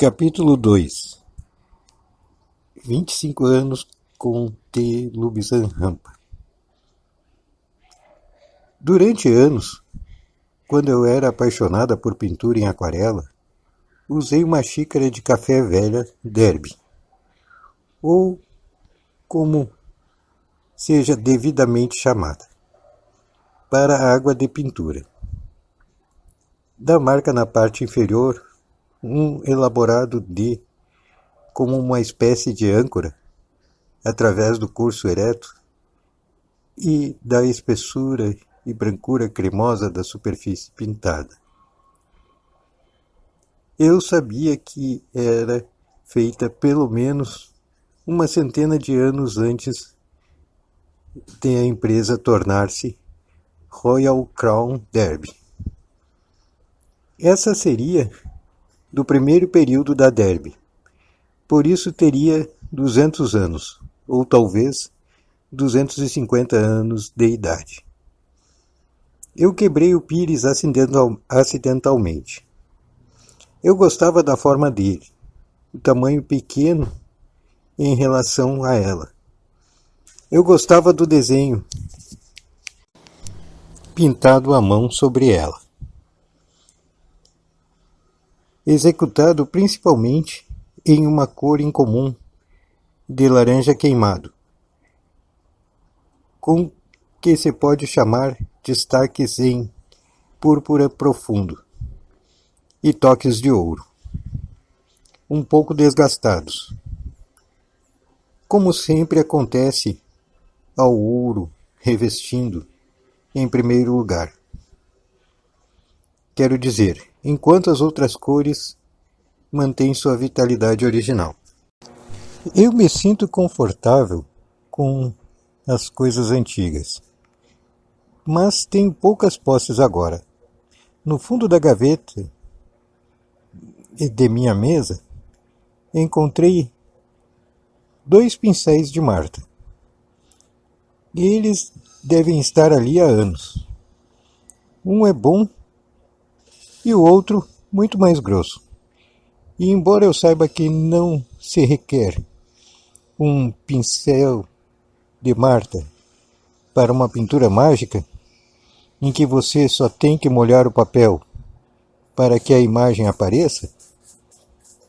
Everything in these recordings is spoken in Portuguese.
Capítulo 2. 25 anos com T. Lubizan Rampa. Durante anos, quando eu era apaixonada por pintura em aquarela, usei uma xícara de café velha Derby, ou como seja devidamente chamada, para água de pintura. Da marca na parte inferior, um elaborado D como uma espécie de âncora, através do curso ereto, e da espessura e brancura cremosa da superfície pintada. Eu sabia que era feita pelo menos uma centena de anos antes de a empresa tornar-se Royal Crown Derby. Essa seria do primeiro período da Derby, por isso teria 200 anos, ou talvez 250 anos de idade. Eu quebrei o pires acidentalmente. Eu gostava da forma dele, o tamanho pequeno em relação a ela. Eu gostava do desenho pintado à mão sobre ela, executado principalmente em uma cor incomum de laranja queimado, com que se pode chamar destaques em púrpura profundo e toques de ouro, um pouco desgastados, como sempre acontece ao ouro revestindo em primeiro lugar. Quero dizer, enquanto as outras cores mantêm sua vitalidade original. Eu me sinto confortável com as coisas antigas, mas tenho poucas posses agora. No fundo da gaveta de minha mesa, encontrei 2 pincéis de Marta. Eles devem estar ali há anos. Um é bom e o outro muito mais grosso. E embora eu saiba que não se requer um pincel de Marta para uma pintura mágica, em que você só tem que molhar o papel para que a imagem apareça,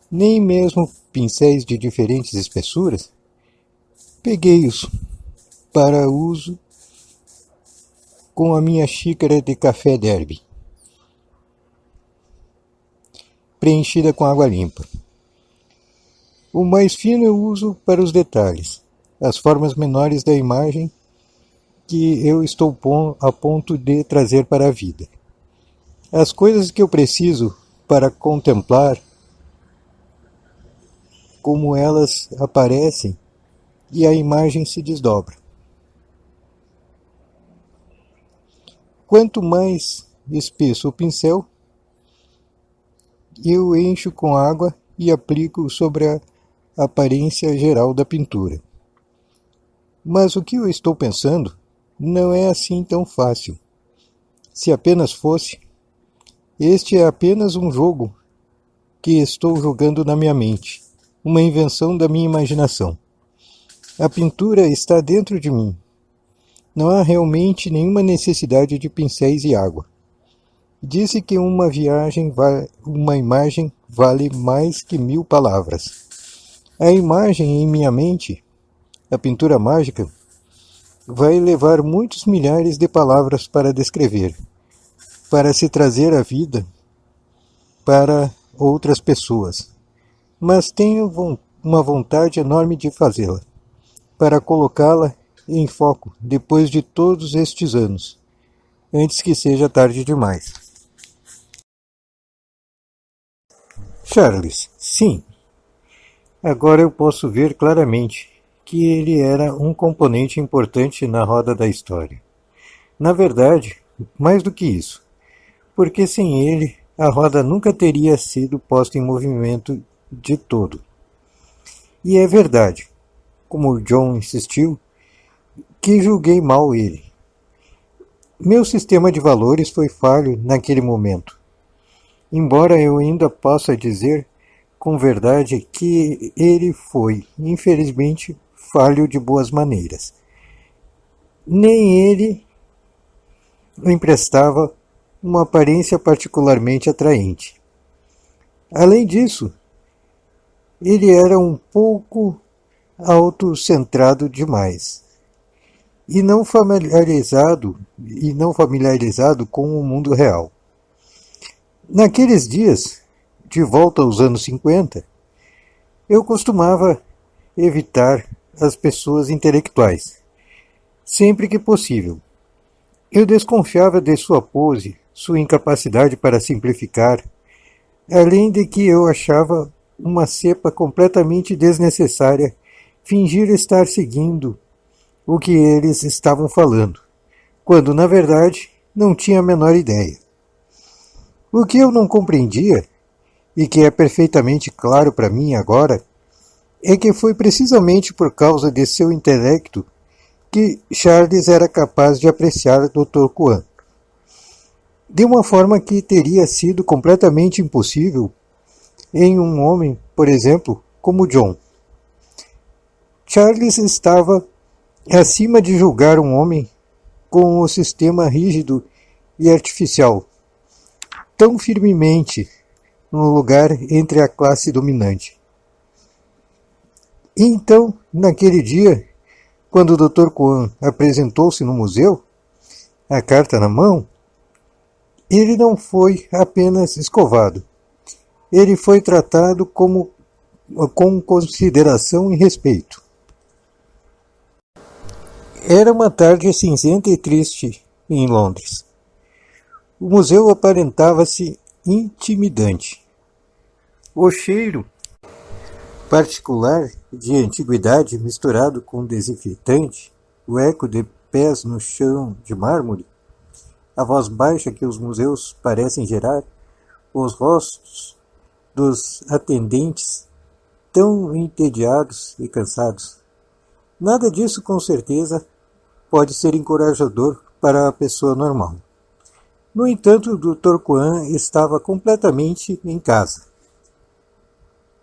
nem mesmo pincéis de diferentes espessuras, peguei-os para uso com a minha xícara de café Derby, preenchida com água limpa. O mais fino eu uso para os detalhes, as formas menores da imagem que eu estou a ponto de trazer para a vida. As coisas que eu preciso para contemplar como elas aparecem e a imagem se desdobra. Quanto mais espesso o pincel, eu encho com água e aplico sobre a aparência geral da pintura. Mas o que eu estou pensando não é assim tão fácil. Se apenas fosse, este é apenas um jogo que estou jogando na minha mente, uma invenção da minha imaginação. A pintura está dentro de mim. Não há realmente nenhuma necessidade de pincéis e água. Disse que uma imagem vale mais que 1000 palavras. A imagem em minha mente, a pintura mágica, vai levar muitos milhares de palavras para descrever, para se trazer à vida para outras pessoas. Mas tenho uma vontade enorme de fazê-la, para colocá-la em foco depois de todos estes anos, antes que seja tarde demais. Charles, sim. Agora eu posso ver claramente que ele era um componente importante na roda da história. Na verdade, mais do que isso, porque sem ele a roda nunca teria sido posta em movimento de todo. E é verdade, como o John insistiu, que julguei mal ele. Meu sistema de valores foi falho naquele momento. Embora eu ainda possa dizer com verdade que ele foi, infelizmente, falho de boas maneiras. Nem ele o emprestava uma aparência particularmente atraente. Além disso, ele era um pouco autocentrado demais e não familiarizado com o mundo real. Naqueles dias, de volta aos anos 50, eu costumava evitar as pessoas intelectuais, sempre que possível. Eu desconfiava de sua pose, sua incapacidade para simplificar, além de que eu achava uma cepa completamente desnecessária fingir estar seguindo o que eles estavam falando, quando na verdade não tinha a menor ideia. O que eu não compreendia, e que é perfeitamente claro para mim agora, é que foi precisamente por causa de seu intelecto que Charles era capaz de apreciar Dr. Kuan, de uma forma que teria sido completamente impossível em um homem, por exemplo, como John. Charles estava acima de julgar um homem com o sistema rígido e artificial, tão firmemente no lugar entre a classe dominante. E então, naquele dia, quando o Dr. Kuan apresentou-se no museu, a carta na mão, ele não foi apenas escovado. Ele foi tratado com consideração e respeito. Era uma tarde cinzenta e triste em Londres. O museu aparentava-se intimidante. O cheiro particular de antiguidade misturado com desinfetante, o eco de pés no chão de mármore, a voz baixa que os museus parecem gerar, os rostos dos atendentes tão entediados e cansados. Nada disso, com certeza, pode ser encorajador para a pessoa normal. No entanto, o Dr. Kuan estava completamente em casa.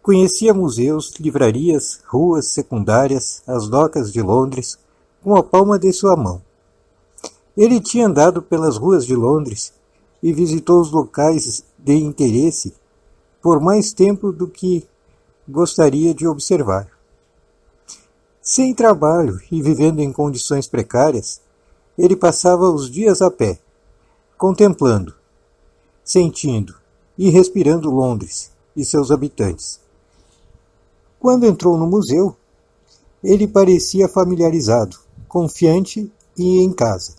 Conhecia museus, livrarias, ruas secundárias, as docas de Londres, com a palma de sua mão. Ele tinha andado pelas ruas de Londres e visitou os locais de interesse por mais tempo do que gostaria de observar. Sem trabalho e vivendo em condições precárias, ele passava os dias a pé, contemplando, sentindo e respirando Londres e seus habitantes. Quando entrou no museu, ele parecia familiarizado, confiante e em casa.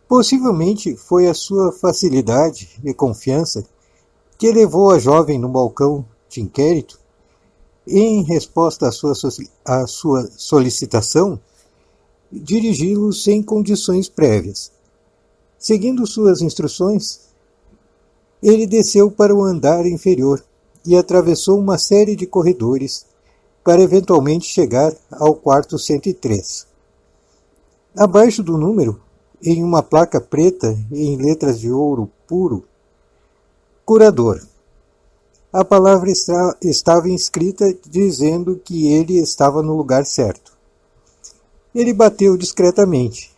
Possivelmente foi a sua facilidade e confiança que levou a jovem no balcão de inquérito, em resposta à sua solicitação, dirigi-lo sem condições prévias. Seguindo suas instruções, ele desceu para o andar inferior e atravessou uma série de corredores para eventualmente chegar ao quarto 103. Abaixo do número, em uma placa preta e em letras de ouro puro, curador. A palavra estava inscrita dizendo que ele estava no lugar certo. Ele bateu discretamente.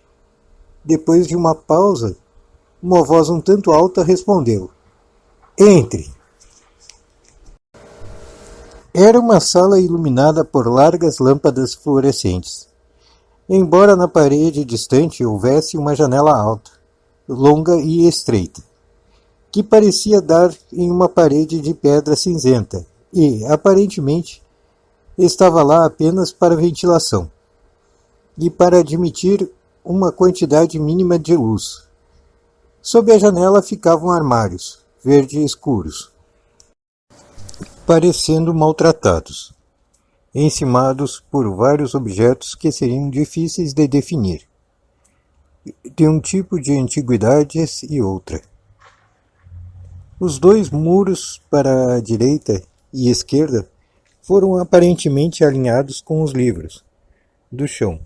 Depois de uma pausa, uma voz um tanto alta respondeu: "Entre." Era uma sala iluminada por largas lâmpadas fluorescentes. Embora na parede distante houvesse uma janela alta, longa e estreita, que parecia dar em uma parede de pedra cinzenta e, aparentemente, estava lá apenas para ventilação e para admitir uma quantidade mínima de luz. Sob a janela ficavam armários, verde escuros, parecendo maltratados, encimados por vários objetos que seriam difíceis de definir, de um tipo de antiguidades e outra. Os dois muros para a direita e esquerda foram aparentemente alinhados com os livros, do chão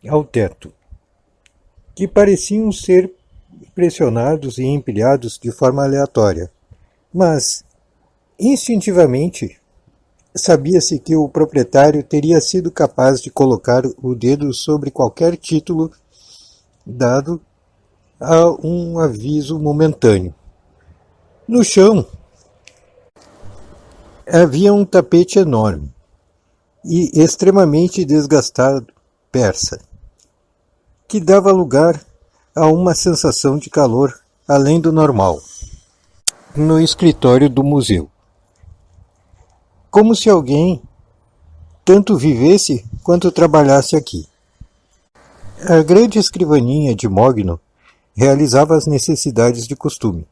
ao teto, que pareciam ser pressionados e empilhados de forma aleatória, mas Instintivamente, sabia-se que o proprietário teria sido capaz de colocar o dedo sobre qualquer título dado a um aviso momentâneo. No chão havia um tapete enorme e extremamente desgastado persa, que dava lugar a uma sensação de calor além do normal. No escritório do museu, como se alguém tanto vivesse quanto trabalhasse aqui. A grande escrivaninha de mogno realizava as necessidades de costume.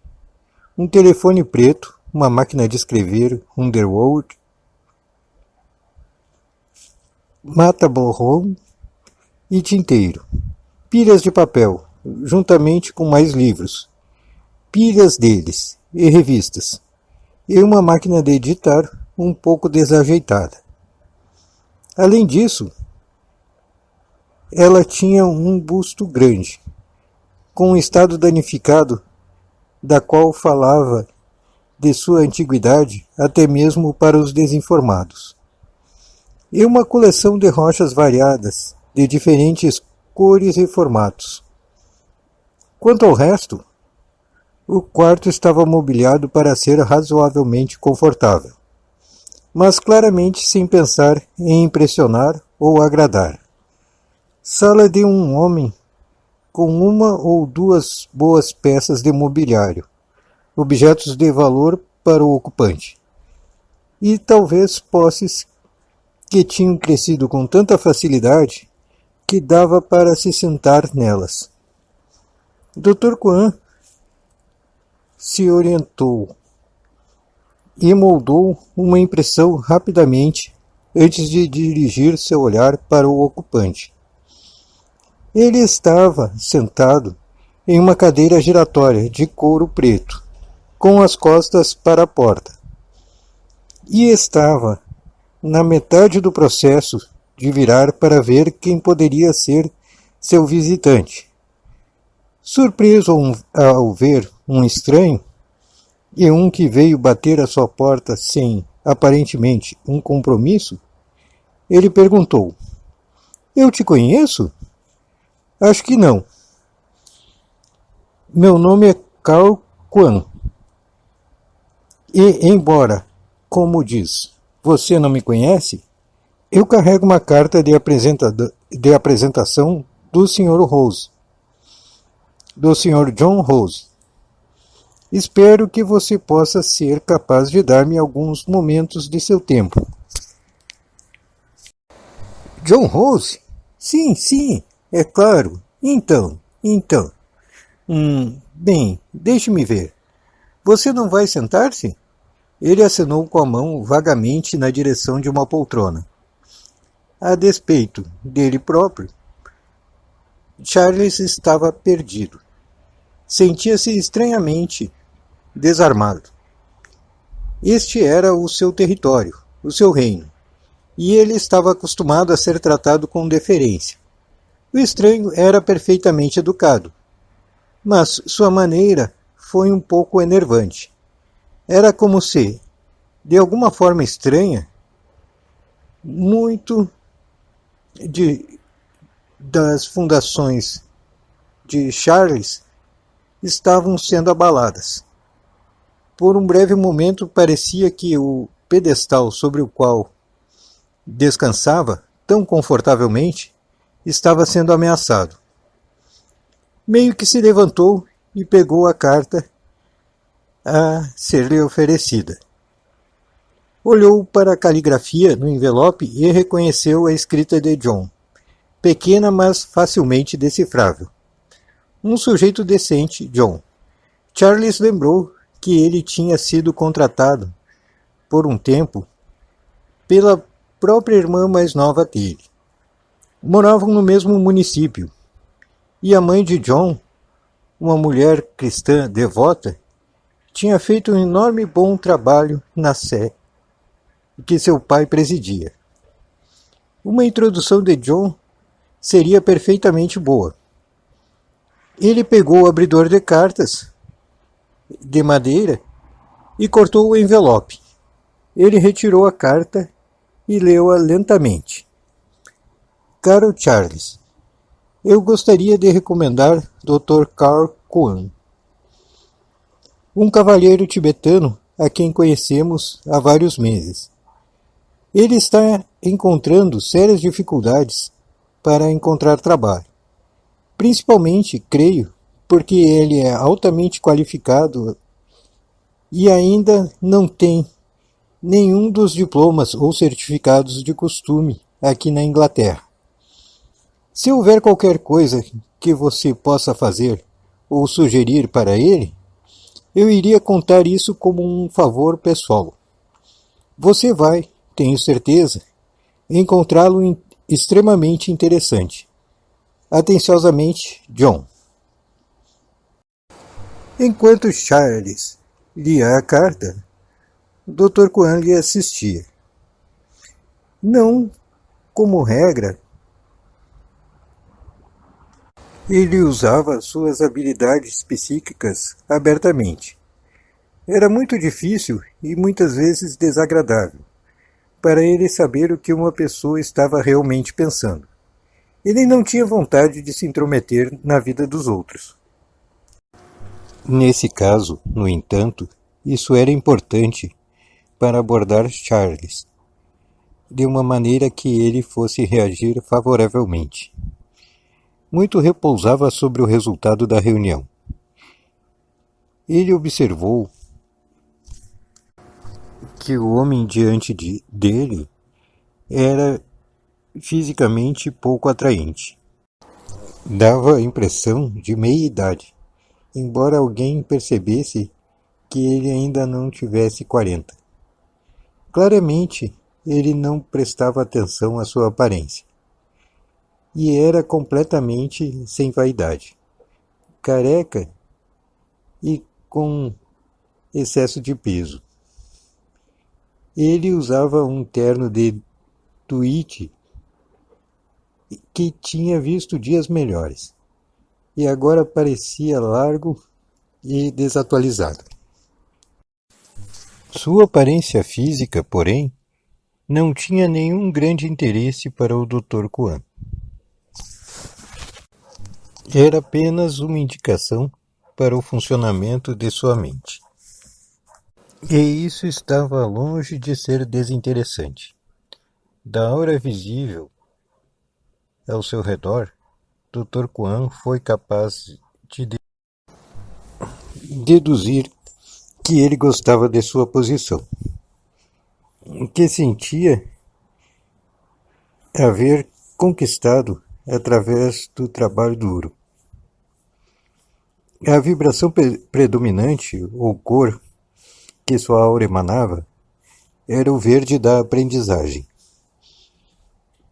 Um telefone preto, uma máquina de escrever Underwood, mata borrão e tinteiro, pilhas de papel, juntamente com mais livros, pilhas deles e revistas, e uma máquina de editar um pouco desajeitada. Além disso, ela tinha um busto grande, com um estado danificado, da qual falava de sua antiguidade até mesmo para os desinformados, e uma coleção de rochas variadas, de diferentes cores e formatos. Quanto ao resto, o quarto estava mobiliado para ser razoavelmente confortável, mas claramente sem pensar em impressionar ou agradar. Sala de um homem com uma ou duas boas peças de mobiliário, objetos de valor para o ocupante, e talvez posses que tinham crescido com tanta facilidade que dava para se sentar nelas. Dr. Kwan se orientou e moldou uma impressão rapidamente antes de dirigir seu olhar para o ocupante. Ele estava sentado em uma cadeira giratória de couro preto, com as costas para a porta, e estava na metade do processo de virar para ver quem poderia ser seu visitante. Surpreso ao ver um estranho, e um que veio bater à sua porta sem, aparentemente, um compromisso, ele perguntou: "Eu te conheço?" "Acho que não." "Meu nome é Carl Kwan. E, embora, como diz, você não me conhece, eu carrego uma carta de apresentação do Sr. Rose, do Sr. John Rose. Espero que você possa ser capaz de dar-me alguns momentos de seu tempo." "John Rose? Sim, é claro. Então. Bem, deixe-me ver. Você não vai sentar-se?" Ele acenou com a mão vagamente na direção de uma poltrona. A despeito dele próprio, Charles estava perdido. Sentia-se estranhamente desarmado. Este era o seu território, o seu reino, e ele estava acostumado a ser tratado com deferência. O estranho era perfeitamente educado, mas sua maneira foi um pouco enervante. Era como se, de alguma forma estranha, muito das fundações de Charles estavam sendo abaladas. Por um breve momento parecia que o pedestal sobre o qual descansava tão confortavelmente estava sendo ameaçado. Meio que se levantou e pegou a carta a ser-lhe oferecida. Olhou para a caligrafia no envelope e reconheceu a escrita de John, pequena mas facilmente decifrável. Um sujeito decente, John. Charles lembrou que ele tinha sido contratado, por um tempo, pela própria irmã mais nova dele. Moravam no mesmo município, e a mãe de John, uma mulher cristã devota, tinha feito um enorme bom trabalho na sé que seu pai presidia. Uma introdução de John seria perfeitamente boa. Ele pegou o abridor de cartas de madeira e cortou o envelope. Ele retirou a carta e leu-a lentamente. Caro Charles, eu gostaria de recomendar Dr. Carl Kuan, um cavalheiro tibetano a quem conhecemos há vários meses. Ele está encontrando sérias dificuldades para encontrar trabalho. Principalmente, creio, porque ele é altamente qualificado e ainda não tem nenhum dos diplomas ou certificados de costume aqui na Inglaterra. Se houver qualquer coisa que você possa fazer ou sugerir para ele, eu iria contar isso como um favor pessoal. Você vai, tenho certeza, encontrá-lo extremamente interessante. Atenciosamente, John. Enquanto Charles lia a carta, Dr. Kuan lhe assistia. Não, como regra, ele usava suas habilidades psíquicas abertamente. Era muito difícil e muitas vezes desagradável para ele saber o que uma pessoa estava realmente pensando. Ele não tinha vontade de se intrometer na vida dos outros. Nesse caso, no entanto, isso era importante para abordar Charles, de uma maneira que ele fosse reagir favoravelmente. Muito repousava sobre o resultado da reunião. Ele observou que o homem diante dele era fisicamente pouco atraente. Dava a impressão de meia-idade, embora alguém percebesse que ele ainda não tivesse 40. Claramente, ele não prestava atenção à sua aparência. E era completamente sem vaidade, careca e com excesso de peso. Ele usava um terno de tweed que tinha visto dias melhores, e agora parecia largo e desatualizado. Sua aparência física, porém, não tinha nenhum grande interesse para o Dr. Kuan. Era apenas uma indicação para o funcionamento de sua mente. E isso estava longe de ser desinteressante. Da aura visível ao seu redor, Dr. Kuan foi capaz de deduzir que ele gostava de sua posição, que sentia haver conquistado através do trabalho duro. A vibração predominante, ou cor, que sua aura emanava, era o verde da aprendizagem.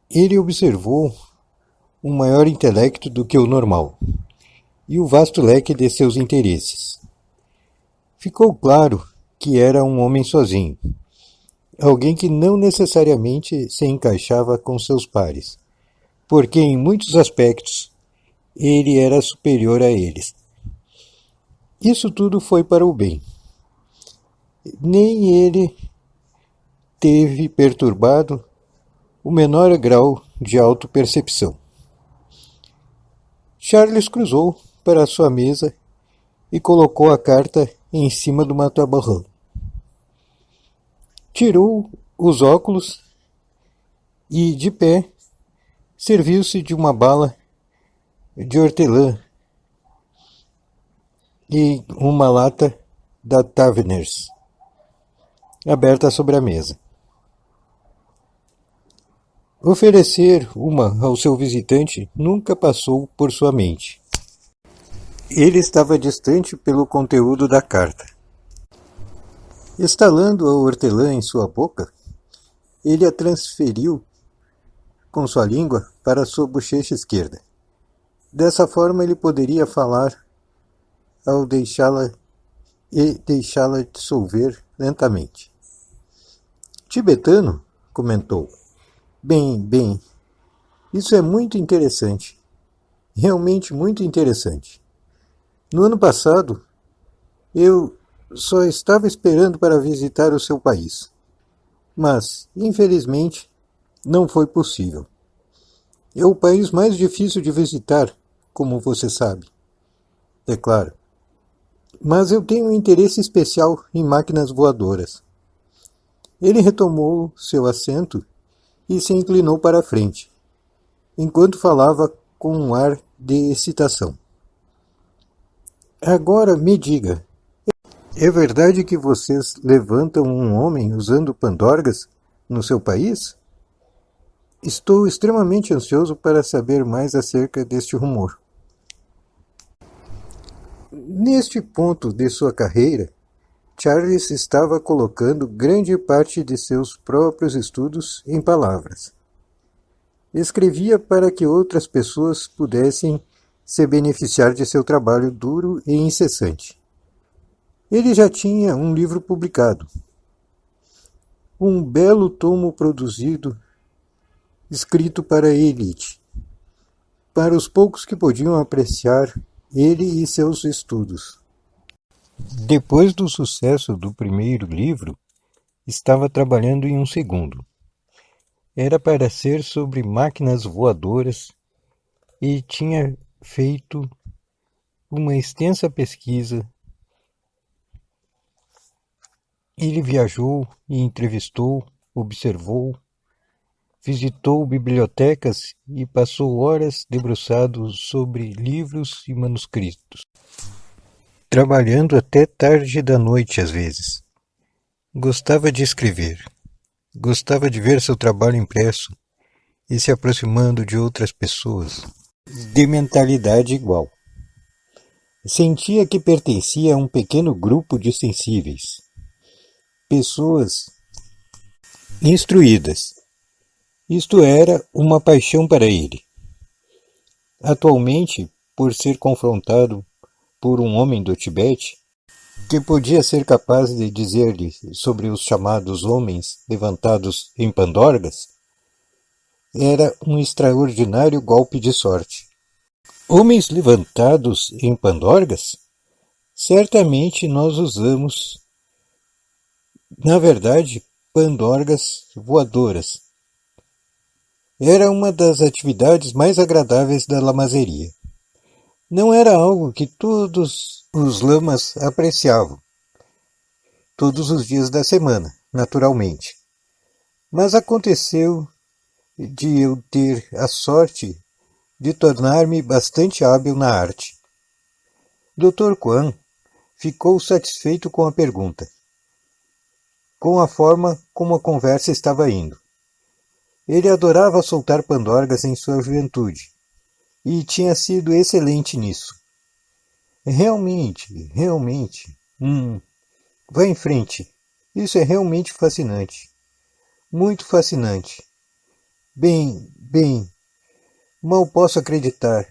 Ele observou um maior intelecto do que o normal, e o vasto leque de seus interesses. Ficou claro que era um homem sozinho, alguém que não necessariamente se encaixava com seus pares, porque em muitos aspectos ele era superior a eles. Isso tudo foi para o bem. Nem ele teve perturbado o menor grau de autopercepção. Charles cruzou para sua mesa e colocou a carta em cima do matabarrão. Tirou os óculos e, de pé, serviu-se de uma bala de hortelã e uma lata da Taverners, aberta sobre a mesa. Oferecer uma ao seu visitante nunca passou por sua mente. Ele estava distante pelo conteúdo da carta. Estalando a hortelã em sua boca, ele a transferiu com sua língua para sua bochecha esquerda. Dessa forma ele poderia falar ao deixá-la dissolver lentamente. Tibetano, comentou. Bem, isso é muito interessante. Realmente muito interessante. No ano passado, eu só estava esperando para visitar o seu país. Mas, infelizmente, não foi possível. É o país mais difícil de visitar, como você sabe. É claro. Mas eu tenho um interesse especial em máquinas voadoras. Ele retomou seu assento e se inclinou para a frente, enquanto falava com um ar de excitação. Agora me diga, é verdade que vocês levantam um homem usando pandorgas no seu país? Estou extremamente ansioso para saber mais acerca deste rumor. Neste ponto de sua carreira, Charles estava colocando grande parte de seus próprios estudos em palavras. Escrevia para que outras pessoas pudessem se beneficiar de seu trabalho duro e incessante. Ele já tinha um livro publicado, um belo tomo produzido, escrito para a elite, para os poucos que podiam apreciar ele e seus estudos. Depois do sucesso do primeiro livro, estava trabalhando em um segundo. Era para ser sobre máquinas voadoras e tinha feito uma extensa pesquisa. Ele viajou e entrevistou, observou, visitou bibliotecas e passou horas debruçado sobre livros e manuscritos, trabalhando até tarde da noite às vezes. Gostava de escrever, gostava de ver seu trabalho impresso e se aproximando de outras pessoas de mentalidade igual. Sentia que pertencia a um pequeno grupo de sensíveis, pessoas instruídas. Isto era uma paixão para ele. Atualmente, por ser confrontado por um homem do Tibete, que podia ser capaz de dizer-lhe sobre os chamados homens levantados em pandorgas, era um extraordinário golpe de sorte. Homens levantados em pandorgas? Certamente nós usamos, na verdade, pandorgas voadoras. Era uma das atividades mais agradáveis da lamazeria. Não era algo que todos os lamas apreciavam, todos os dias da semana, naturalmente. Mas aconteceu de eu ter a sorte de tornar-me bastante hábil na arte. Dr. Kwan ficou satisfeito com a pergunta, com a forma como a conversa estava indo. Ele adorava soltar pandorgas em sua juventude, e tinha sido excelente nisso. Realmente. Vá em frente. Isso é realmente fascinante. Muito fascinante. Bem, mal posso acreditar.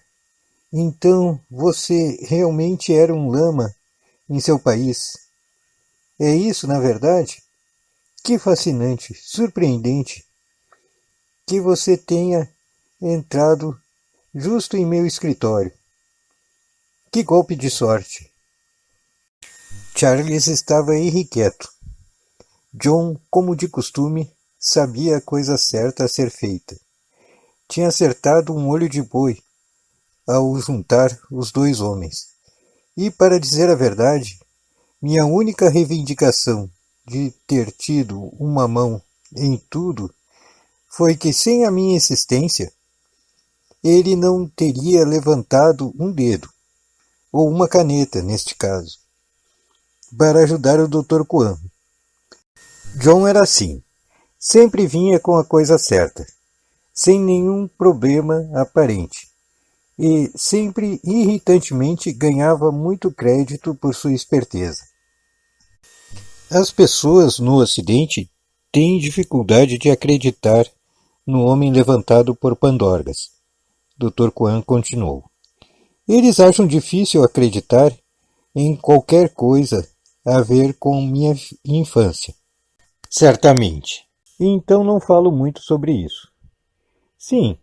Então você realmente era um lama em seu país? É isso, na verdade? Que fascinante, surpreendente, que você tenha entrado justo em meu escritório. Que golpe de sorte! Charles estava irrequieto. John, como de costume, sabia a coisa certa a ser feita. Tinha acertado um olho de boi ao juntar os dois homens. E, para dizer a verdade, minha única reivindicação de ter tido uma mão em tudo foi que, sem a minha insistência, ele não teria levantado um dedo, ou uma caneta, neste caso, para ajudar o Dr. Kwan. John era assim, sempre vinha com a coisa certa, sem nenhum problema aparente, e sempre irritantemente ganhava muito crédito por sua esperteza. As pessoas no Ocidente têm dificuldade de acreditar no homem levantado por pandorgas. Dr. Kwan continuou. Eles acham difícil acreditar em qualquer coisa a ver com minha infância. Certamente. Então não falo muito sobre isso. Sim,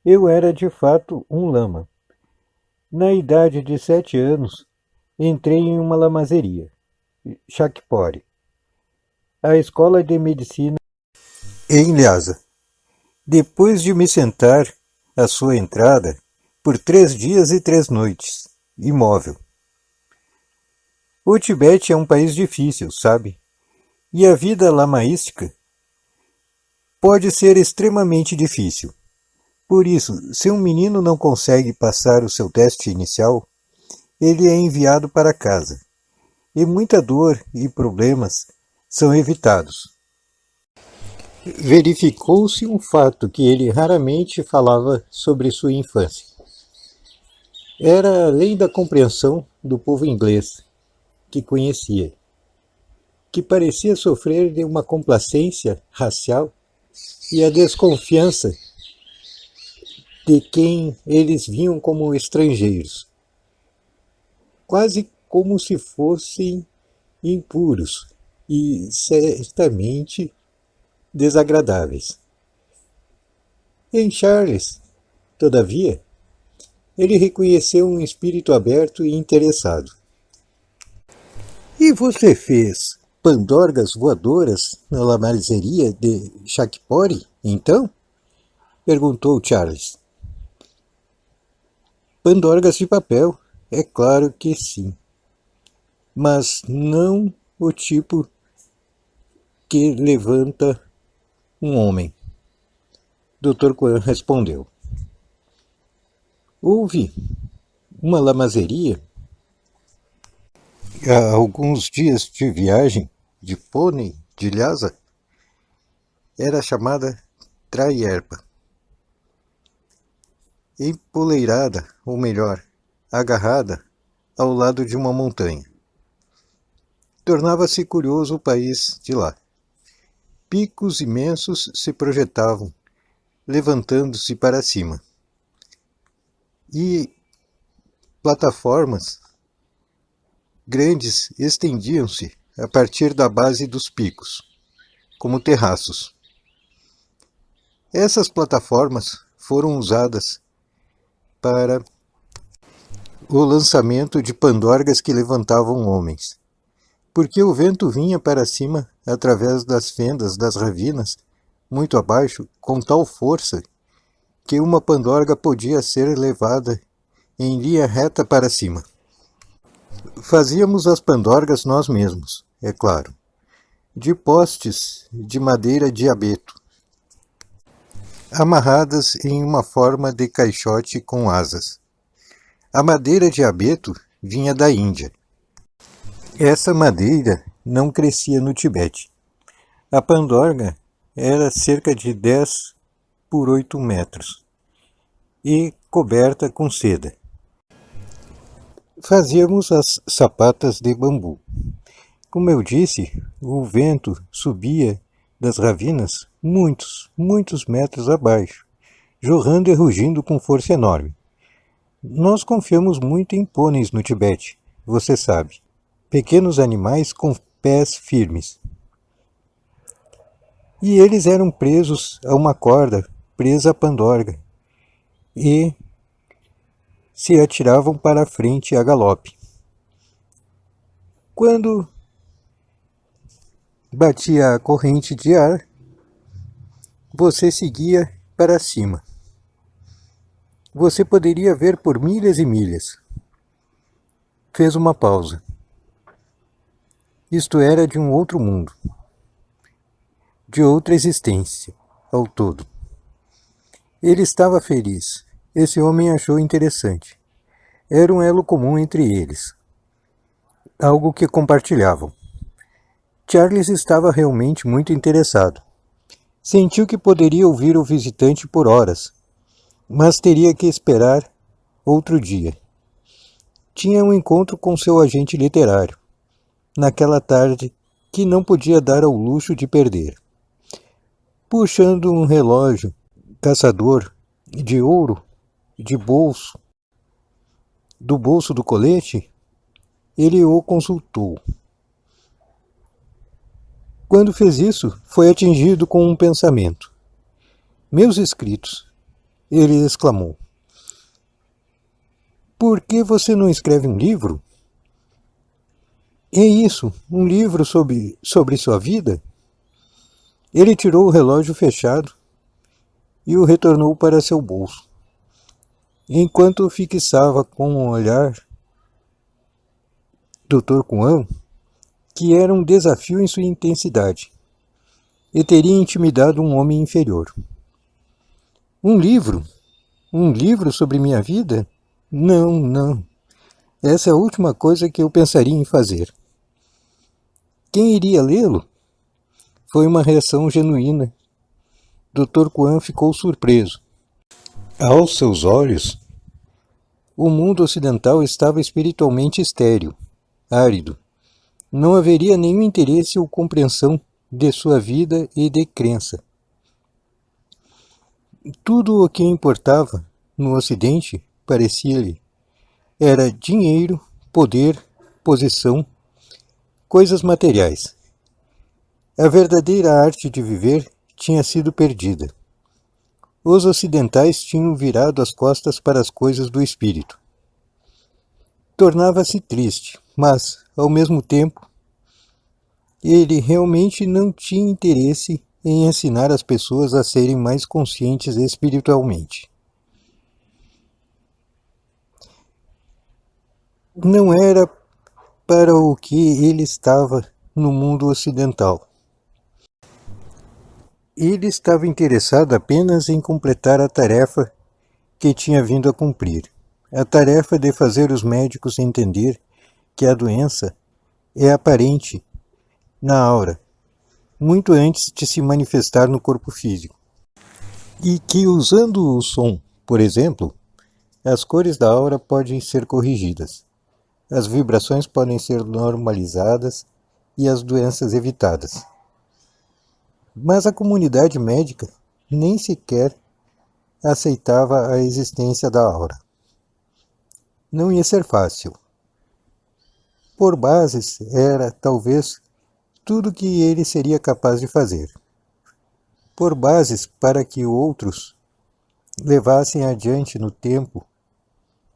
eu era de fato um lama. Na idade de 7 anos, entrei em uma lamazeria, Shakpori, a escola de medicina Em Lhasa, depois de me sentar à sua entrada por 3 dias e 3 noites, imóvel. O Tibete é um país difícil, sabe? E a vida lamaística pode ser extremamente difícil. Por isso, se um menino não consegue passar o seu teste inicial, ele é enviado para casa. E muita dor e problemas são evitados. Verificou-se um fato que ele raramente falava sobre sua infância. Era além da compreensão do povo inglês que conhecia, que parecia sofrer de uma complacência racial e a desconfiança de quem eles viam como estrangeiros, quase como se fossem impuros e certamente desagradáveis. Em Charles, todavia, ele reconheceu um espírito aberto e interessado. E você fez pandorgas voadoras na lamarzeria de Shakpori, então? Perguntou Charles. Pandorgas de papel, é claro que sim. Mas não o tipo que levanta um homem. Dr. Kwan respondeu. Houve uma lamazeria há alguns dias de viagem de pônei de Lhasa. Era chamada Trayerpa. Empoleirada, ou melhor, agarrada ao lado de uma montanha. Tornava-se curioso o país de lá. Picos imensos se projetavam, levantando-se para cima. E plataformas grandes estendiam-se a partir da base dos picos, como terraços. Essas plataformas foram usadas para o lançamento de pandorgas que levantavam homens, porque o vento vinha para cima através das fendas das ravinas, muito abaixo, com tal força que uma pandorga podia ser levada em linha reta para cima. Fazíamos as pandorgas nós mesmos, é claro, de postes de madeira de abeto, amarradas em uma forma de caixote com asas. A madeira de abeto vinha da Índia. Essa madeira não crescia no Tibete. A pandorga era cerca de 10 por 8 metros e coberta com seda. Fazíamos as sapatas de bambu. Como eu disse, o vento subia das ravinas muitos metros abaixo, jorrando e rugindo com força enorme. Nós confiamos muito em pôneis no Tibete, você sabe. Pequenos animais com pés firmes. E eles eram presos a uma corda presa à pandorga e se atiravam para a frente a galope. Quando batia a corrente de ar, você seguia para cima. Você poderia ver por milhas e milhas. Fez uma pausa. Isto era de um outro mundo, de outra existência, ao todo. Ele estava feliz. Esse homem achou interessante. Era um elo comum entre eles. Algo que compartilhavam. Charles estava realmente muito interessado. Sentiu que poderia ouvir o visitante por horas, mas teria que esperar outro dia. Tinha um encontro com seu agente literário, naquela tarde que não podia dar ao luxo de perder. Puxando um relógio caçador de ouro de bolso, do bolso do colete, ele o consultou. Quando fez isso, foi atingido com um pensamento. Meus escritos, ele exclamou. Por que você não escreve um livro? É isso, um livro sobre sua vida? Ele tirou o relógio fechado e o retornou para seu bolso. Enquanto fixava com o olhar Dr. Kuan, que era um desafio em sua intensidade, e teria intimidado um homem inferior. Um livro? Um livro sobre minha vida? Não, não. Essa é a última coisa que eu pensaria em fazer. Quem iria lê-lo? Foi uma reação genuína. Dr. Kuan ficou surpreso. Aos seus olhos, o mundo ocidental estava espiritualmente estéril, árido. Não haveria nenhum interesse ou compreensão de sua vida e de crença. Tudo o que importava no Ocidente, parecia-lhe, era dinheiro, poder, posição, coisas materiais. A verdadeira arte de viver tinha sido perdida. Os ocidentais tinham virado as costas para as coisas do espírito. Tornava-se triste, mas, ao mesmo tempo, ele realmente não tinha interesse em ensinar as pessoas a serem mais conscientes espiritualmente. Não era para o que ele estava no mundo ocidental. Ele estava interessado apenas em completar a tarefa que tinha vindo a cumprir. A tarefa de fazer os médicos entender que a doença é aparente na aura, muito antes de se manifestar no corpo físico. E que usando o som, por exemplo, as cores da aura podem ser corrigidas, as vibrações podem ser normalizadas e as doenças evitadas. Mas a comunidade médica nem sequer aceitava a existência da aura. Não ia ser fácil. Por bases, era, talvez, tudo que ele seria capaz de fazer. Por bases para que outros levassem adiante no tempo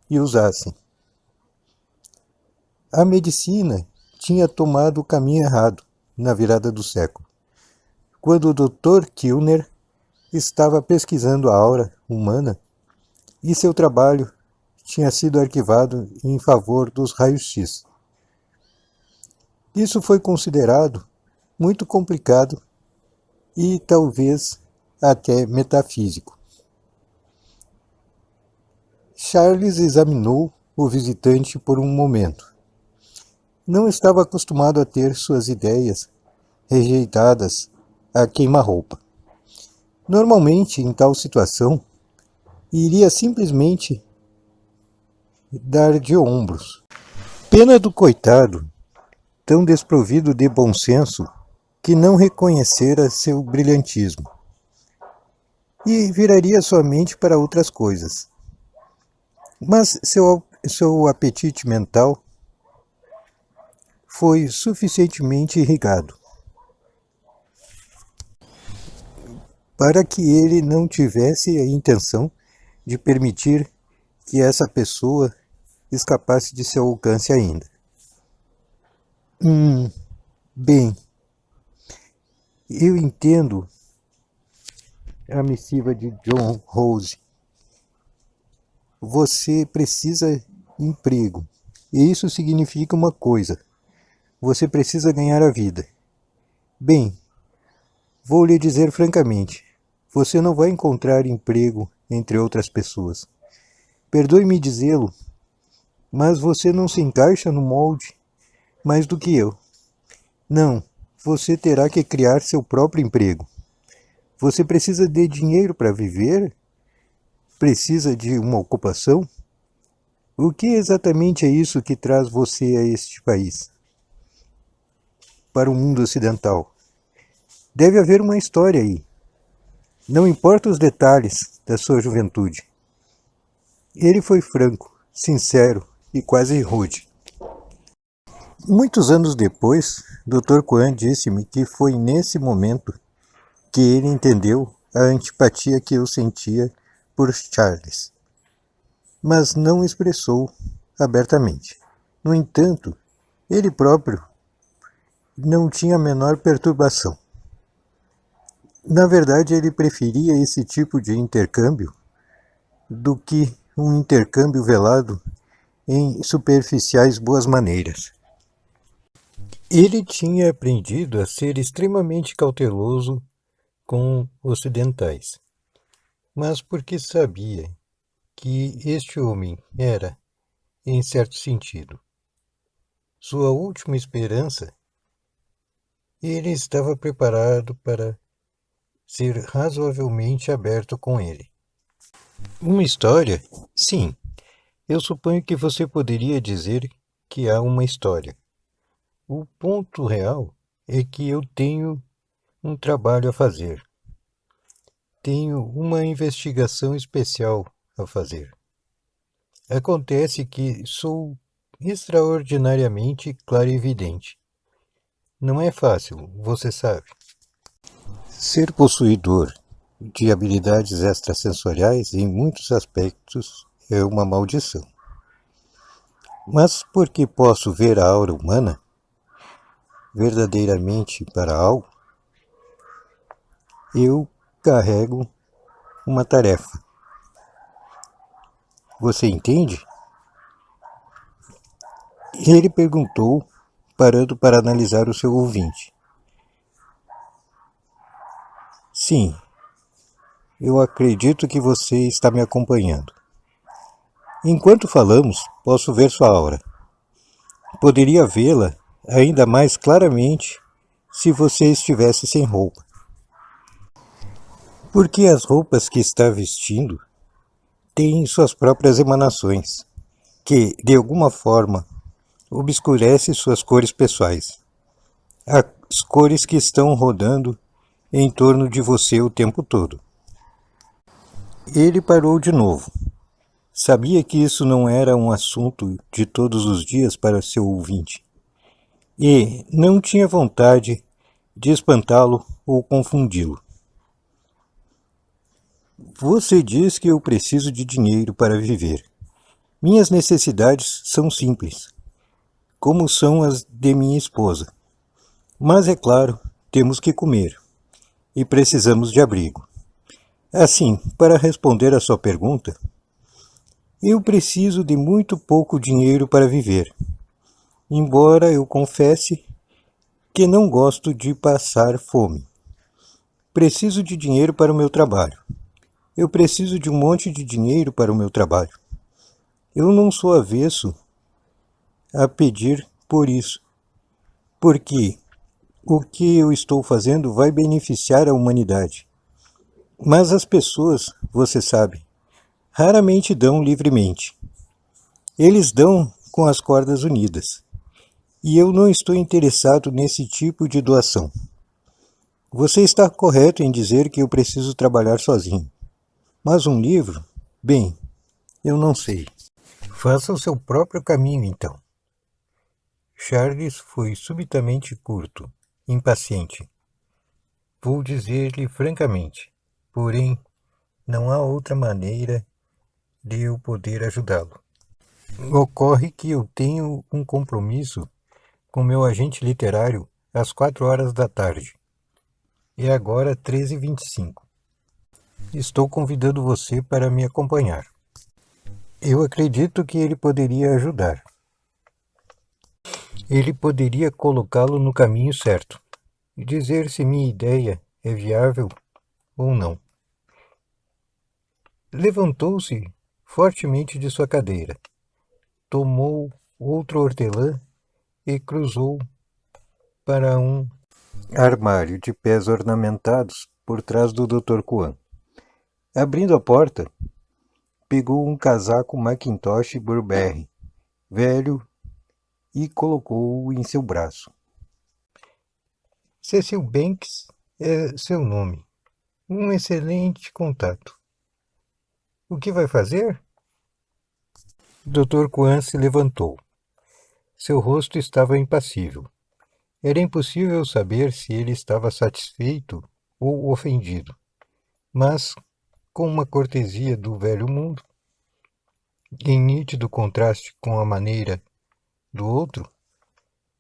e usassem. A medicina tinha tomado o caminho errado na virada do século, quando o Dr. Kilner estava pesquisando a aura humana e seu trabalho tinha sido arquivado em favor dos raios-x. Isso foi considerado muito complicado e talvez até metafísico. Charles examinou o visitante por um momento. Não estava acostumado a ter suas ideias rejeitadas a queima-roupa. Normalmente, em tal situação, iria simplesmente dar de ombros. Pena do coitado, tão desprovido de bom senso, que não reconhecera seu brilhantismo. E viraria sua mente para outras coisas. Mas seu apetite mental foi suficientemente irrigado para que ele não tivesse a intenção de permitir que essa pessoa escapasse de seu alcance ainda. Bem, eu entendo a missiva de John Rose. Você precisa de emprego, e isso significa uma coisa. Você precisa ganhar a vida. Bem, vou lhe dizer francamente, você não vai encontrar emprego entre outras pessoas. Perdoe-me dizê-lo, mas você não se encaixa no molde mais do que eu. Não, você terá que criar seu próprio emprego. Você precisa de dinheiro para viver? Precisa de uma ocupação? O que exatamente é isso que traz você a este país? Para o mundo ocidental? Deve haver uma história aí. Não importa os detalhes da sua juventude. Ele foi franco, sincero e quase rude. Muitos anos depois, Dr. Kuan disse-me que foi nesse momento que ele entendeu a antipatia que eu sentia por Charles, mas não expressou abertamente. No entanto, ele próprio não tinha a menor perturbação. Na verdade, ele preferia esse tipo de intercâmbio do que um intercâmbio velado em superficiais boas maneiras. Ele tinha aprendido a ser extremamente cauteloso com ocidentais, mas porque sabia que este homem era, em certo sentido, sua última esperança, ele estava preparado para ser razoavelmente aberto com ele. Uma história? Sim, eu suponho que você poderia dizer que há uma história. O ponto real é que eu tenho um trabalho a fazer. Tenho uma investigação especial a fazer. Acontece que sou extraordinariamente clarividente. Não é fácil, você sabe. Ser possuidor de habilidades extrasensoriais, em muitos aspectos, é uma maldição. Mas porque posso ver a aura humana, verdadeiramente para algo, eu carrego uma tarefa. Você entende? Ele perguntou, parando para analisar o seu ouvinte. Sim, eu acredito que você está me acompanhando. Enquanto falamos, posso ver sua aura. Poderia vê-la ainda mais claramente se você estivesse sem roupa. Porque as roupas que está vestindo têm suas próprias emanações, que, de alguma forma, obscurecem suas cores pessoais. As cores que estão rodando em torno de você o tempo todo. Ele parou de novo. Sabia que isso não era um assunto de todos os dias para seu ouvinte, e não tinha vontade de espantá-lo ou confundi-lo. Você diz que eu preciso de dinheiro para viver. Minhas necessidades são simples, como são as de minha esposa. Mas, é claro, temos que comer e precisamos de abrigo. Assim, para responder à sua pergunta, eu preciso de muito pouco dinheiro para viver, embora eu confesse que não gosto de passar fome. Preciso de dinheiro para o meu trabalho. Eu preciso de um monte de dinheiro para o meu trabalho. Eu não sou avesso a pedir por isso, porque o que eu estou fazendo vai beneficiar a humanidade. Mas as pessoas, você sabe, raramente dão livremente. Eles dão com as cordas unidas. E eu não estou interessado nesse tipo de doação. Você está correto em dizer que eu preciso trabalhar sozinho. Mas um livro? Bem, eu não sei. Faça o seu próprio caminho, então. Charles foi subitamente curto, impaciente. Vou dizer-lhe francamente, porém, não há outra maneira de eu poder ajudá-lo. Ocorre que eu tenho um compromisso com meu agente literário às 4 horas da tarde. É agora 13h25. Estou convidando você para me acompanhar. Eu acredito que ele poderia ajudar. Ele poderia colocá-lo no caminho certo e dizer se minha ideia é viável ou não. Levantou-se fortemente de sua cadeira, tomou outro hortelã e cruzou para um armário de pés ornamentados por trás do Dr. Kuan. Abrindo a porta, pegou um casaco Macintosh Burberry, velho, e colocou-o em seu braço. Cecil Banks é seu nome. Um excelente contato. O que vai fazer? Dr. Kuan se levantou. Seu rosto estava impassível. Era impossível saber se ele estava satisfeito ou ofendido. Mas, com uma cortesia do velho mundo, em nítido contraste com a maneira do outro,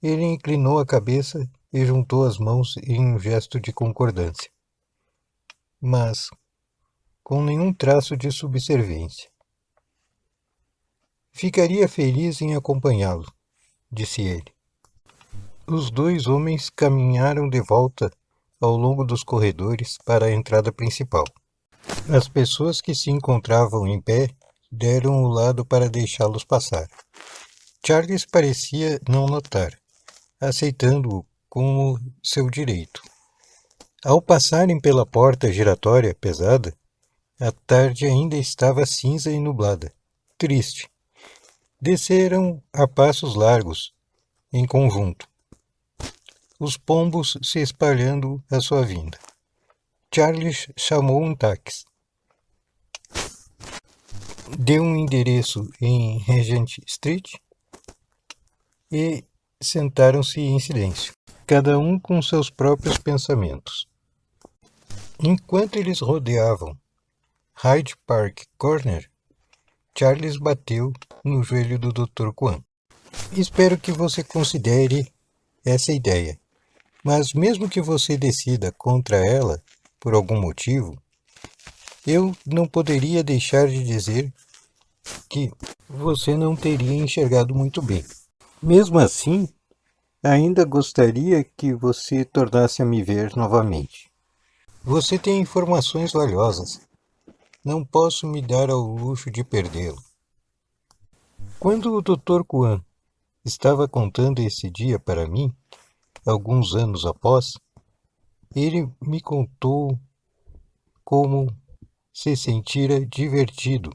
ele inclinou a cabeça e juntou as mãos em um gesto de concordância. mas com nenhum traço de subserviência. Ficaria feliz em acompanhá-lo, disse ele. Os dois homens caminharam de volta ao longo dos corredores para a entrada principal. As pessoas que se encontravam em pé deram o lado para deixá-los passar. Charles parecia não notar, aceitando-o como seu direito. Ao passarem pela porta giratória pesada, a tarde ainda estava cinza e nublada, triste. Desceram a passos largos, em conjunto, os pombos se espalhando à sua vinda. Charles chamou um táxi. Deu um endereço em Regent Street e sentaram-se em silêncio, cada um com seus próprios pensamentos. Enquanto eles rodeavam Hyde Park Corner, Charles bateu no joelho do Dr. Kwan. Espero que você considere essa ideia, mas mesmo que você decida contra ela, por algum motivo, eu não poderia deixar de dizer que você não teria enxergado muito bem. Mesmo assim, ainda gostaria que você tornasse a me ver novamente. Você tem informações valiosas. Não posso me dar ao luxo de perdê-lo. Quando o Dr. Kwan estava contando esse dia para mim, alguns anos após, ele me contou como se sentira divertido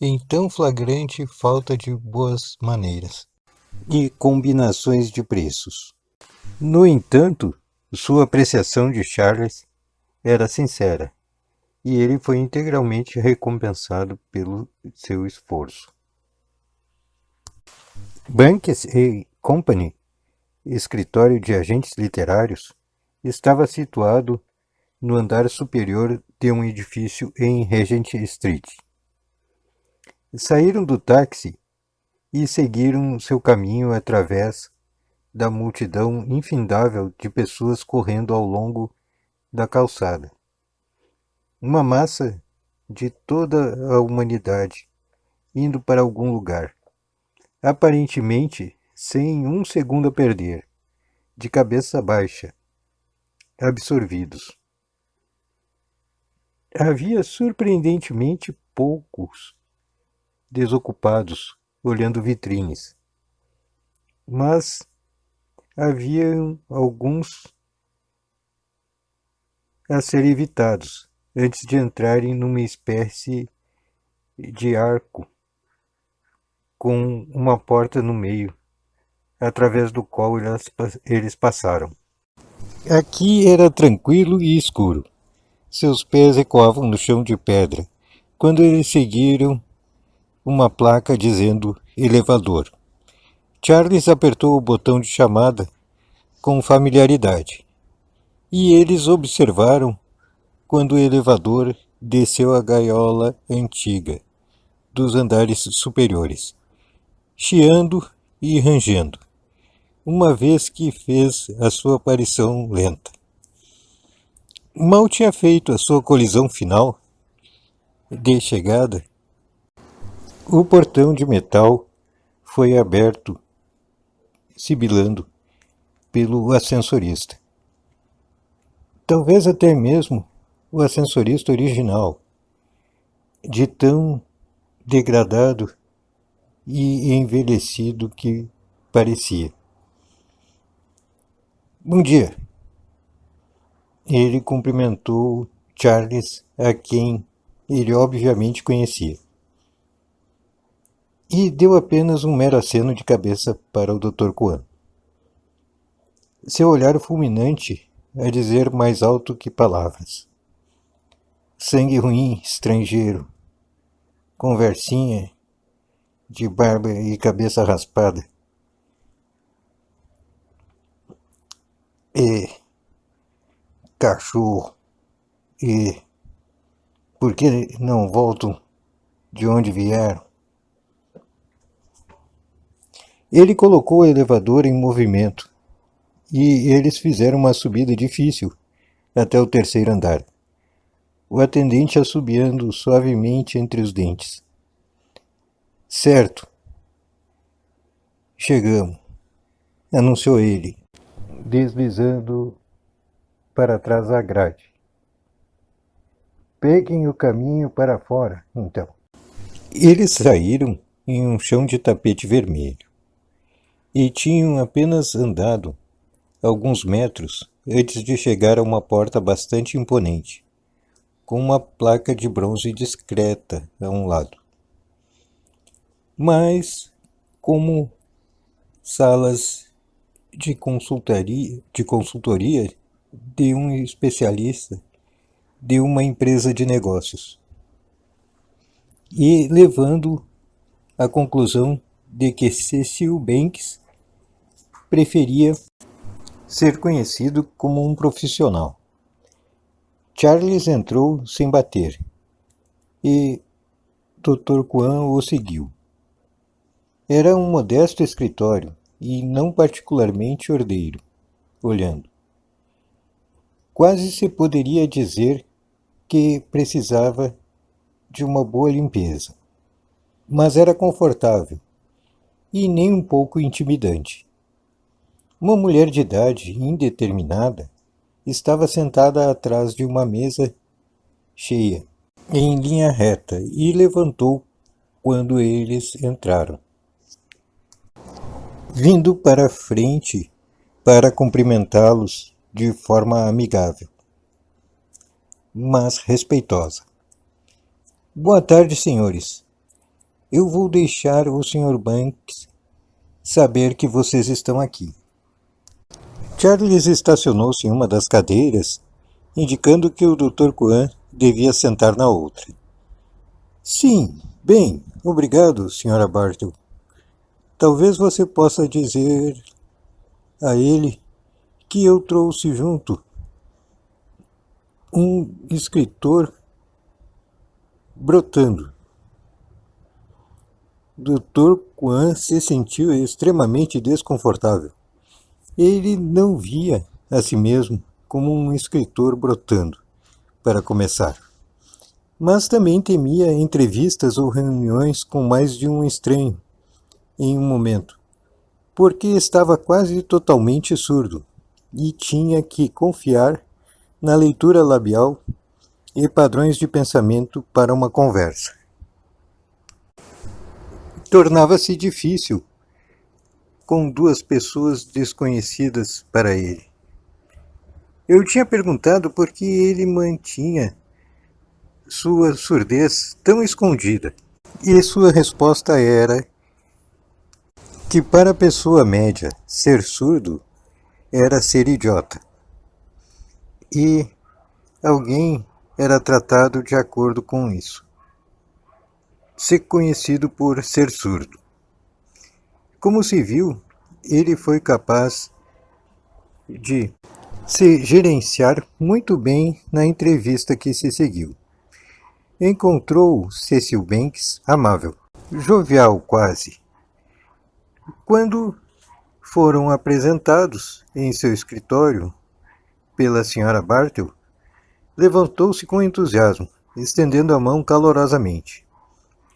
em tão flagrante falta de boas maneiras e combinações de preços. No entanto, sua apreciação de Charles era sincera, e ele foi integralmente recompensado pelo seu esforço. Bankes Company, escritório de agentes literários, estava situado no andar superior de um edifício em Regent Street. Saíram do táxi e seguiram seu caminho através da multidão infindável de pessoas correndo ao longo da calçada. Uma massa de toda a humanidade indo para algum lugar, aparentemente sem um segundo a perder, de cabeça baixa, absorvidos. Havia surpreendentemente poucos desocupados olhando vitrines, mas haviam alguns a ser evitados antes de entrarem numa espécie de arco com uma porta no meio, através do qual eles passaram. Aqui era tranquilo e escuro. Seus pés ecoavam no chão de pedra, quando eles seguiram uma placa dizendo elevador. Charles apertou o botão de chamada com familiaridade, e eles observaram quando o elevador desceu a gaiola antiga dos andares superiores, chiando e rangendo, uma vez que fez a sua aparição lenta. Mal tinha feito a sua colisão final de chegada, o portão de metal foi aberto, sibilando, pelo ascensorista. Talvez até mesmo o ascensorista original, de tão degradado e envelhecido que parecia. Bom dia. Ele cumprimentou Charles, a quem ele obviamente conhecia, e deu apenas um mero aceno de cabeça para o Dr. Kwan. Seu olhar fulminante a dizer mais alto que palavras. Sangue ruim, estrangeiro. Conversinha de barba e cabeça raspada. E cachorro. E por que não voltam de onde vieram? Ele colocou o elevador em movimento e eles fizeram uma subida difícil até o terceiro andar. o atendente assobiando suavemente entre os dentes. Certo. Chegamos, anunciou ele, deslizando para trás da grade. Peguem o caminho para fora, então. Eles saíram em um chão de tapete vermelho e tinham apenas andado alguns metros antes de chegar a uma porta bastante imponente, com uma placa de bronze discreta a um lado. Mas, como salas de consultoria de um especialista de uma empresa de negócios, e levando à conclusão de que Cecil Banks preferia ser conhecido como um profissional. Charles entrou sem bater e Dr. Kwan o seguiu. Era um modesto escritório e não particularmente ordeiro, olhando. Quase se poderia dizer que precisava de uma boa limpeza, mas era confortável e nem um pouco intimidante. Uma mulher de idade indeterminada estava sentada atrás de uma mesa cheia, em linha reta, e levantou quando eles entraram, vindo para a frente para cumprimentá-los de forma amigável, mas respeitosa. Boa tarde, senhores. Eu vou deixar o Sr. Banks saber que vocês estão aqui. Charles estacionou-se em uma das cadeiras, indicando que o Dr. Kwan devia sentar na outra. Sim, bem, obrigado, Sra. Bartle. Talvez você possa dizer a ele que eu trouxe junto um escritor brotando. Dr. Kwan se sentiu extremamente desconfortável. Ele não via a si mesmo como um escritor brotando, para começar. Mas também temia entrevistas ou reuniões com mais de um estranho em um momento, porque estava quase totalmente surdo e tinha que confiar na leitura labial e padrões de pensamento para uma conversa. Tornava-se difícil com duas pessoas desconhecidas para ele. Eu tinha perguntado por que ele mantinha sua surdez tão escondida, e sua resposta era que para a pessoa média ser surdo era ser idiota, e alguém era tratado de acordo com isso, ser conhecido por ser surdo. Como se viu, ele foi capaz de se gerenciar muito bem na entrevista que se seguiu. Encontrou Cecil Banks amável, jovial quase. Quando foram apresentados em seu escritório pela Sra. Bartle, levantou-se com entusiasmo, estendendo a mão calorosamente.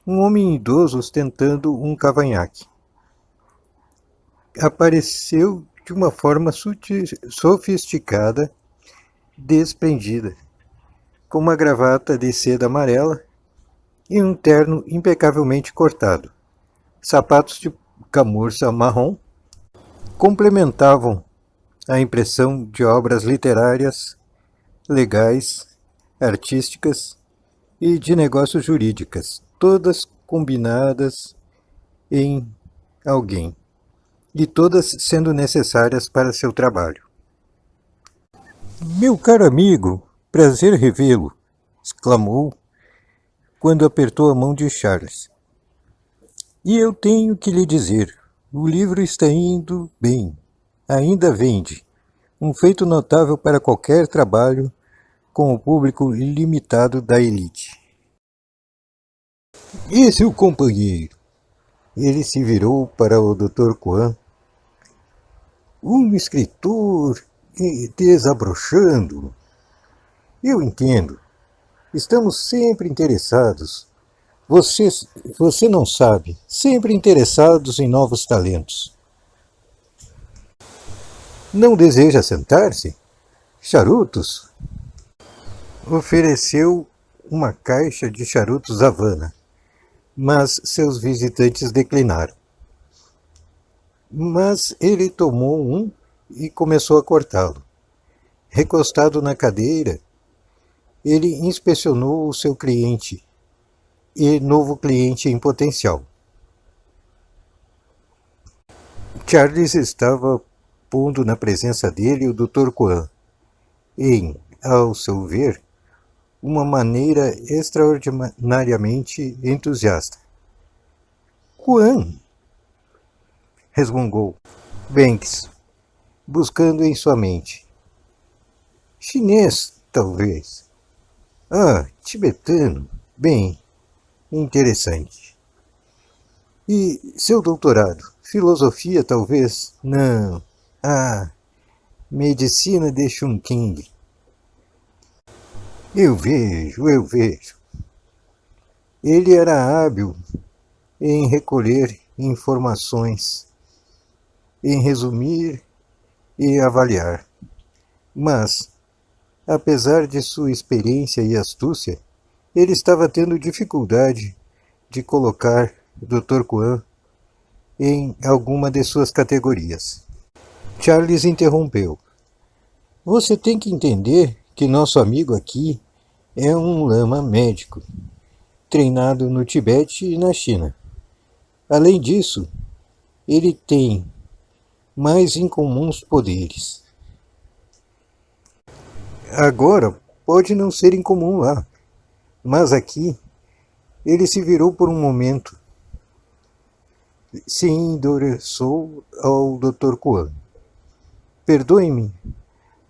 Um homem idoso ostentando um cavanhaque. Apareceu de uma forma sofisticada, desprendida, com uma gravata de seda amarela e um terno impecavelmente cortado. Sapatos de camurça marrom complementavam a impressão de obras literárias, legais, artísticas e de negócios jurídicas, todas combinadas em alguém, e todas sendo necessárias para seu trabalho. Meu caro amigo, prazer revê-lo, exclamou quando apertou a mão de Charles. E eu tenho que lhe dizer, o livro está indo bem, ainda vende, um feito notável para qualquer trabalho com o público limitado da elite. Esse é o companheiro. Ele se virou para o Dr. Kwan. Um escritor desabrochando. Eu entendo. Estamos sempre interessados. Você, você não sabe, sempre interessados em novos talentos. Não deseja sentar-se? Charutos? Ofereceu uma caixa de charutos Havana, mas seus visitantes declinaram. Mas ele tomou um e começou a cortá-lo. Recostado na cadeira, ele inspecionou o seu cliente e novo cliente em potencial. Charles estava pondo na presença dele o Dr. Kwan em, ao seu ver, uma maneira extraordinariamente entusiasta. Kwan, resmungou Banks, buscando em sua mente. Chinês, talvez. Ah, tibetano. Bem, interessante. E seu doutorado? Filosofia, talvez? Não. Ah, medicina de Chongqing. Eu vejo. Ele era hábil em recolher informações, em resumir e avaliar. Mas, apesar de sua experiência e astúcia, ele estava tendo dificuldade de colocar Dr. Kwan em alguma de suas categorias. Charles interrompeu. Você tem que entender que nosso amigo aqui é um lama médico, treinado no Tibete e na China. Além disso, ele tem mais incomuns poderes. Agora, pode não ser incomum lá, mas aqui ele se virou por um momento. Se endereçou ao Dr. Kwan. Perdoe-me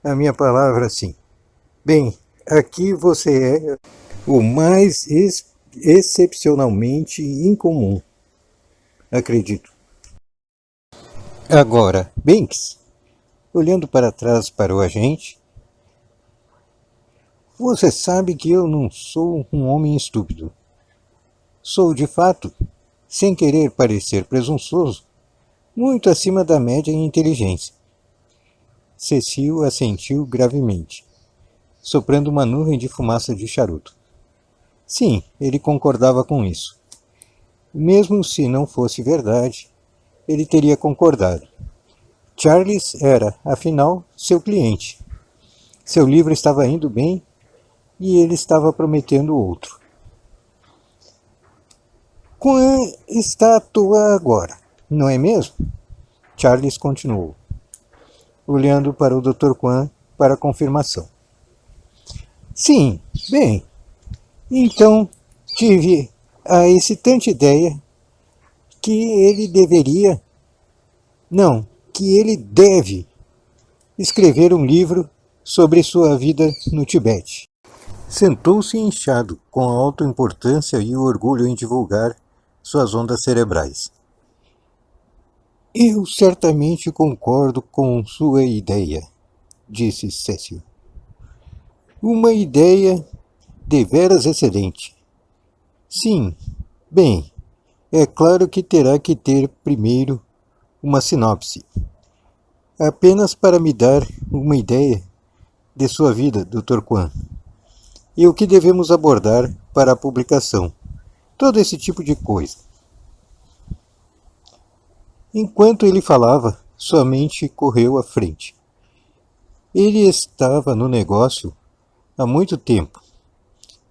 a minha palavra, sim. Bem, aqui você é o mais excepcionalmente incomum, acredito. Agora, Banks, olhando para trás para o agente, você sabe que eu não sou um homem estúpido. Sou, de fato, sem querer parecer presunçoso, muito acima da média em inteligência. Cecil assentiu gravemente, soprando uma nuvem de fumaça de charuto. Sim, ele concordava com isso. Mesmo se não fosse verdade, ele teria concordado. Charles era, afinal, seu cliente. Seu livro estava indo bem e ele estava prometendo outro. Kwan está à toa agora, não é mesmo? Charles continuou, olhando para o Dr. Kwan para confirmação. Sim, bem, então tive a excitante ideia que ele deveria, não, que ele deve escrever um livro sobre sua vida no Tibete. Sentou-se inchado, com a autoimportância e o orgulho em divulgar suas ondas cerebrais. Eu certamente concordo com sua ideia, disse Cecil. Uma ideia deveras excelente. Sim, bem, é claro que terá que ter primeiro uma sinopse. Apenas para me dar uma ideia de sua vida, Dr. Kwan. E o que devemos abordar para a publicação. Todo esse tipo de coisa. Enquanto ele falava, sua mente correu à frente. Ele estava no negócio há muito tempo.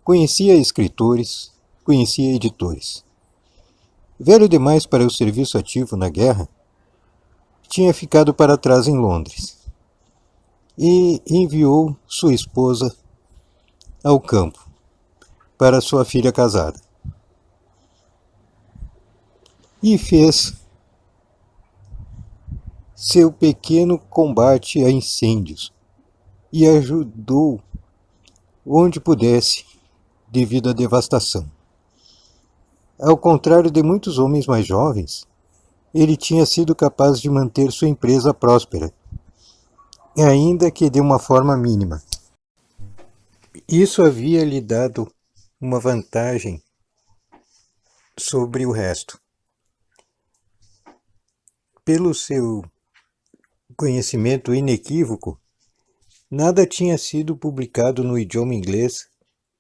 Conhecia escritores, conhecia editores. Velho demais para o serviço ativo na guerra, tinha ficado para trás em Londres e enviou sua esposa ao campo para sua filha casada. E fez seu pequeno combate a incêndios e ajudou onde pudesse devido à devastação. Ao contrário de muitos homens mais jovens, ele tinha sido capaz de manter sua empresa próspera, ainda que de uma forma mínima. Isso havia lhe dado uma vantagem sobre o resto. Pelo seu conhecimento inequívoco, nada tinha sido publicado no idioma inglês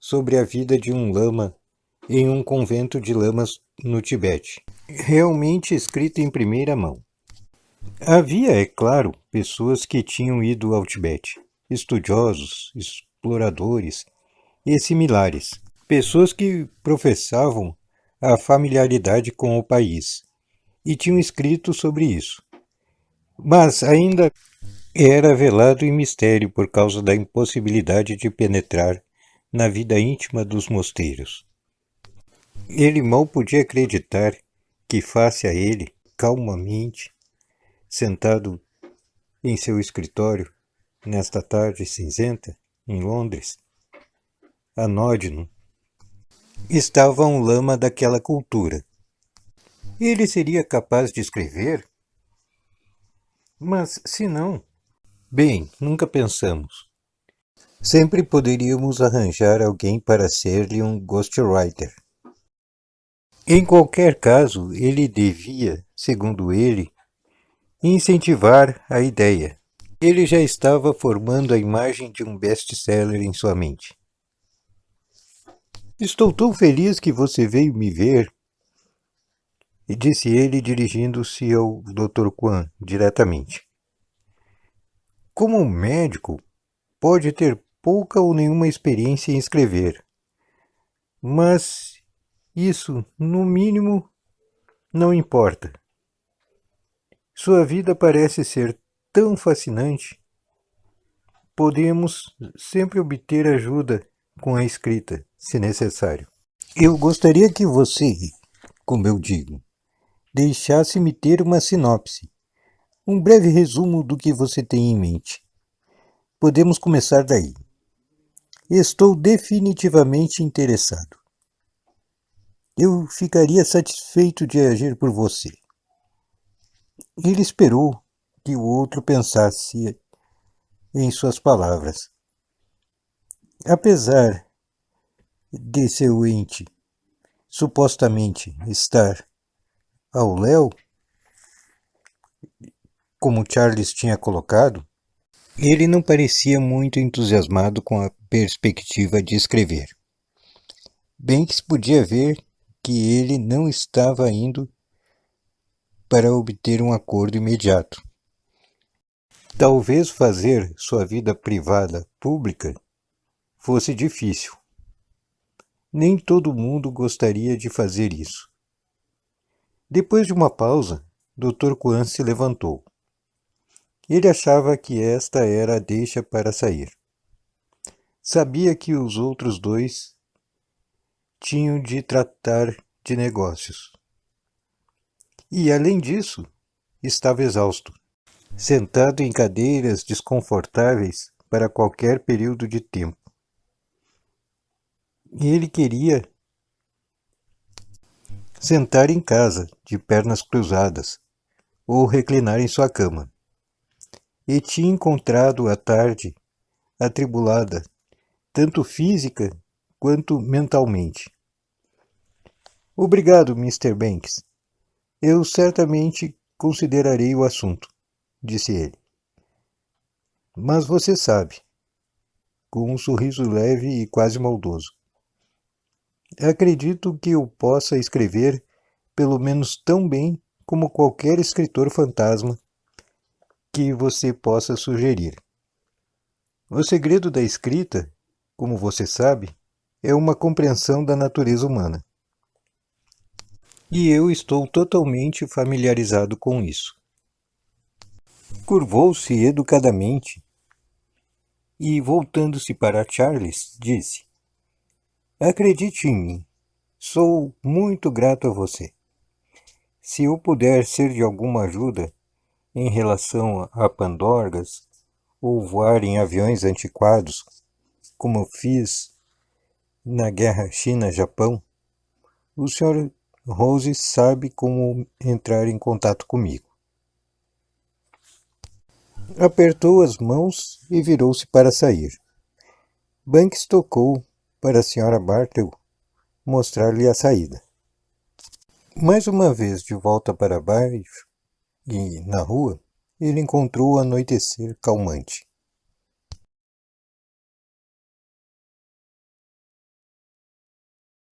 sobre a vida de um lama em um convento de lamas no Tibete, realmente escrito em primeira mão. Havia, é claro, pessoas que tinham ido ao Tibete, estudiosos, exploradores e similares, pessoas que professavam a familiaridade com o país e tinham escrito sobre isso. Mas ainda era velado em mistério por causa da impossibilidade de penetrar na vida íntima dos mosteiros. Ele mal podia acreditar que, face a ele, calmamente, sentado em seu escritório, nesta tarde cinzenta, em Londres, anódino, estava um lama daquela cultura. Ele seria capaz de escrever? Mas, se não... Bem, nunca pensamos. Sempre poderíamos arranjar alguém para ser-lhe um ghostwriter. Em qualquer caso, ele devia, segundo ele, incentivar a ideia. Ele já estava formando a imagem de um best-seller em sua mente. Estou tão feliz que você veio me ver, disse ele dirigindo-se ao Dr. Kwan diretamente. Como um médico, pode ter pouca ou nenhuma experiência em escrever, mas isso, no mínimo, não importa. Sua vida parece ser tão fascinante. Podemos sempre obter ajuda com a escrita, se necessário. Eu gostaria que você, como eu digo, deixasse-me ter uma sinopse, um breve resumo do que você tem em mente. Podemos começar daí. Estou definitivamente interessado. Eu ficaria satisfeito de agir por você. Ele esperou que o outro pensasse em suas palavras. Apesar de seu ente supostamente estar ao léu, como Charles tinha colocado, ele não parecia muito entusiasmado com a perspectiva de escrever. Banks podia ver que ele não estava indo para obter um acordo imediato. Talvez fazer sua vida privada pública fosse difícil. Nem todo mundo gostaria de fazer isso. Depois de uma pausa, Dr. Kwan se levantou. Ele achava que esta era a deixa para sair. Sabia que os outros dois tinham de tratar de negócios. E, além disso, estava exausto, sentado em cadeiras desconfortáveis para qualquer período de tempo. E ele queria sentar em casa, de pernas cruzadas, ou reclinar em sua cama. E tinha encontrado a tarde atribulada, tanto física quanto mentalmente. Obrigado, Mr. Banks. Eu certamente considerarei o assunto, disse ele. Mas você sabe, com um sorriso leve e quase maldoso. Acredito que eu possa escrever pelo menos tão bem como qualquer escritor fantasma que você possa sugerir. O segredo da escrita, como você sabe, é uma compreensão da natureza humana. E eu estou totalmente familiarizado com isso. Curvou-se educadamente e, voltando-se para Charles, disse: Acredite em mim, sou muito grato a você. Se eu puder ser de alguma ajuda em relação a pandorgas ou voar em aviões antiquados, como fiz na guerra China-Japão, o Sr. Rose sabe como entrar em contato comigo. Apertou as mãos e virou-se para sair. Banks tocou para a Sra. Bartle mostrar-lhe a saída. Mais uma vez de volta para baixo e na rua, ele encontrou o anoitecer calmante.